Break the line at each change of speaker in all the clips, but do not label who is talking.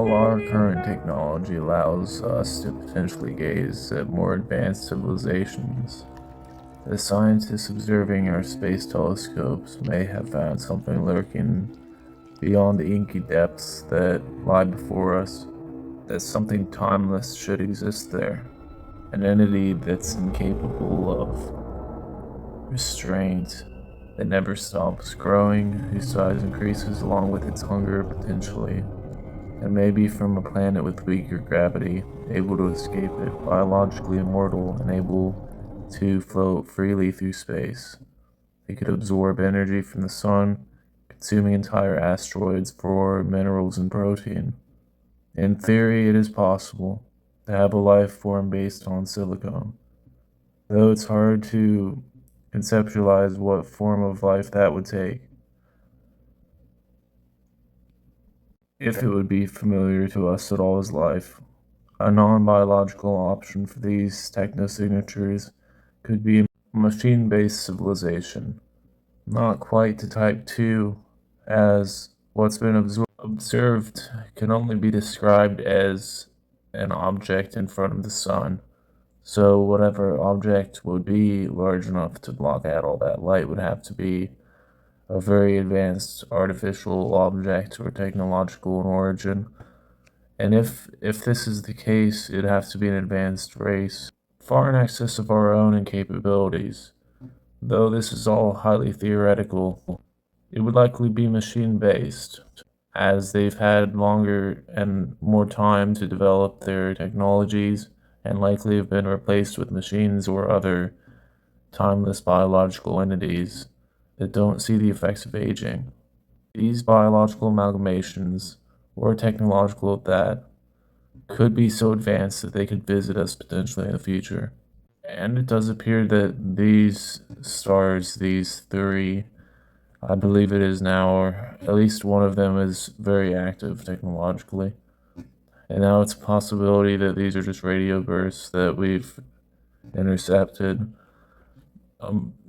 While our current technology allows us to potentially gaze at more advanced civilizations, the scientists observing our space telescopes may have found something lurking beyond the inky depths that lie before us, that something timeless should exist there, an entity that's incapable of restraint, that never stops growing, whose size increases along with its hunger potentially, and maybe from a planet with weaker gravity, able to escape it, biologically immortal and able to float freely through space. They could absorb energy from the sun, consuming entire asteroids for minerals and protein. In theory, it is possible to have a life form based on silicon, though it's hard to conceptualize what form of life that would take. If it would be familiar to us at all as life, a non-biological option for these technosignatures could be a machine-based civilization, not quite to type 2, as what's been observed can only be described as an object in front of the sun. So whatever object would be large enough to block out all that light would have to be a very advanced artificial object or technological in origin. And if this is the case, it'd have to be an advanced race, far in excess of our own in capabilities. Though this is all highly theoretical, it would likely be machine-based, as they've had longer and more time to develop their technologies and likely have been replaced with machines or other timeless biological entities that don't see the effects of aging. These biological amalgamations, or technological at that, could be so advanced that they could visit us potentially in the future. And it does appear that these stars, these three, I believe it is now, or at least one of them is very active technologically. And now it's a possibility that these are just radio bursts that we've intercepted.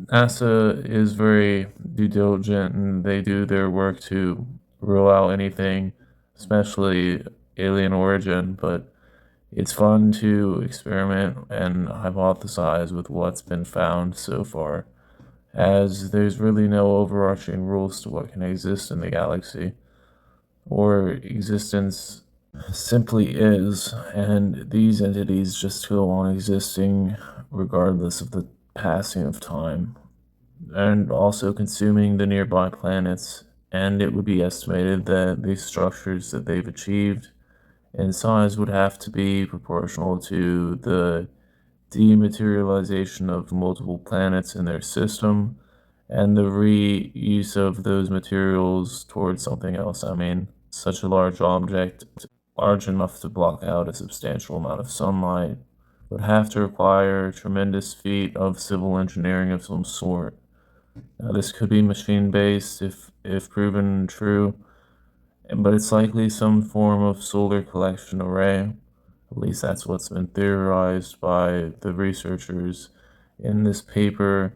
NASA is very due diligent and they do their work to rule out anything, especially alien origin, but it's fun to experiment and hypothesize with what's been found so far, as there's really no overarching rules to what can exist in the galaxy, or existence simply is, and these entities just go on existing regardless of the passing of time, and also consuming the nearby planets, and it would be estimated that these structures that they've achieved in size would have to be proportional to the dematerialization of multiple planets in their system and the reuse of those materials towards something else. I mean, such a large object, large enough to block out a substantial amount of sunlight, would have to require a tremendous feat of civil engineering of some sort. Now, this could be machine-based if proven true, but it's likely some form of solar collection array. At least that's what's been theorized by the researchers in this paper,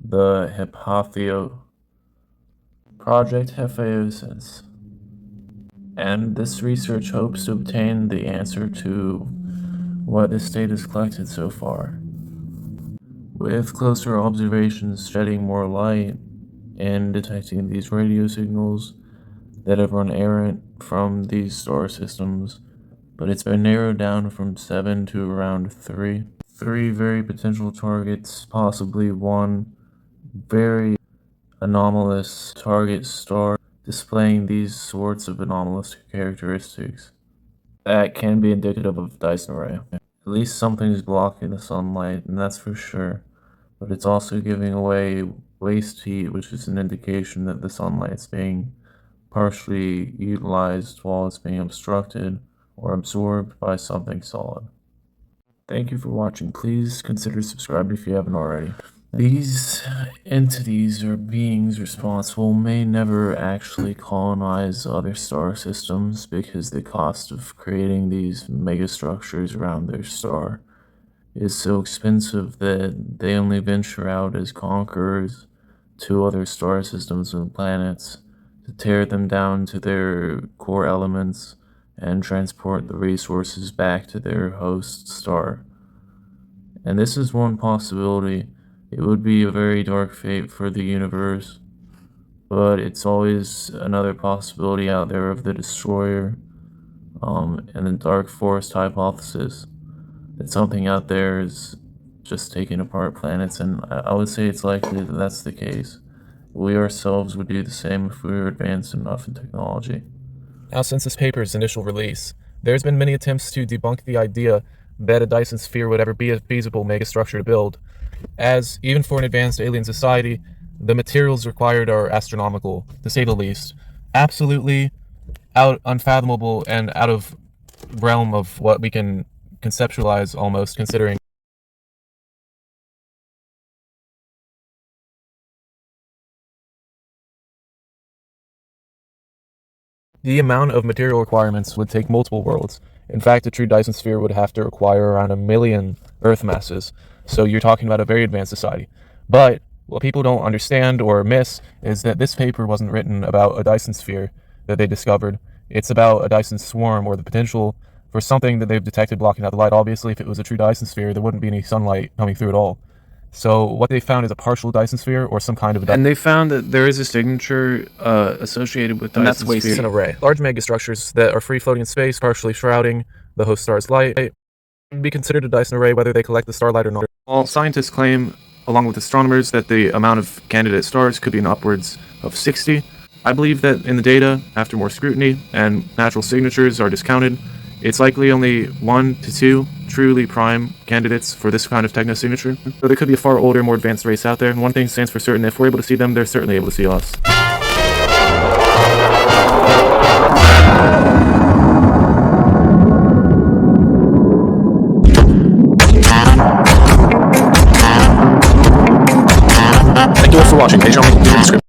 the Project Hephaestus. And this research hopes to obtain the answer to what this data has collected so far, with closer observations shedding more light and detecting these radio signals that have run errant from these star systems, but it's been narrowed down from 7 to around 3. 3 very potential targets, possibly one very anomalous target star displaying these sorts of anomalous characteristics. That can be indicative of Dyson array. At least something's blocking the sunlight, and that's for sure. But it's also giving away waste heat, which is an indication that the sunlight's being partially utilized while it's being obstructed or absorbed by something solid. Thank you for watching. Please consider subscribing if you haven't already. These entities or beings responsible may never actually colonize other star systems because the cost of creating these megastructures around their star is so expensive that they only venture out as conquerors to other star systems and planets to tear them down to their core elements and transport the resources back to their host star. And this is one possibility. It would be a very dark fate for the universe, but it's always another possibility out there of the Destroyer, and the Dark Forest hypothesis, that something out there is just taking apart planets, and I would say it's likely that that's the case. We ourselves would do the same if we were advanced enough in technology.
Now, since this paper's initial release, there's been many attempts to debunk the idea that a Dyson sphere would ever be a feasible megastructure to build, as even for an advanced alien society, the materials required are astronomical, to say the least. Absolutely unfathomable and out of realm of what we can conceptualize almost, considering the amount of material requirements would take multiple worlds. In fact, a true Dyson sphere would have to require around 1 million Earth masses, so you're talking about a very advanced society. But what people don't understand or miss is that this paper wasn't written about a Dyson sphere that they discovered. It's about a Dyson swarm, or the potential for something that they've detected blocking out the light. Obviously, if it was a true Dyson sphere, there wouldn't be any sunlight coming through at all. So what they found is a partial Dyson sphere, or some kind of
And they found that there is a signature associated with Dyson
and that's waste
sphere.
an array. Large megastructures that are free floating in space, partially shrouding the host star's light, can be considered a Dyson array whether they collect the starlight or not.
All scientists claim, along with astronomers, that the amount of candidate stars could be in upwards of 60. I believe that in the data, after more scrutiny and natural signatures are discounted, it's likely only 1 to 2 truly prime candidates for this kind of techno-signature. So there could be a far older, more advanced race out there, and one thing stands for certain: if we're able to see them, they're certainly able to see us.
Thank you all for watching.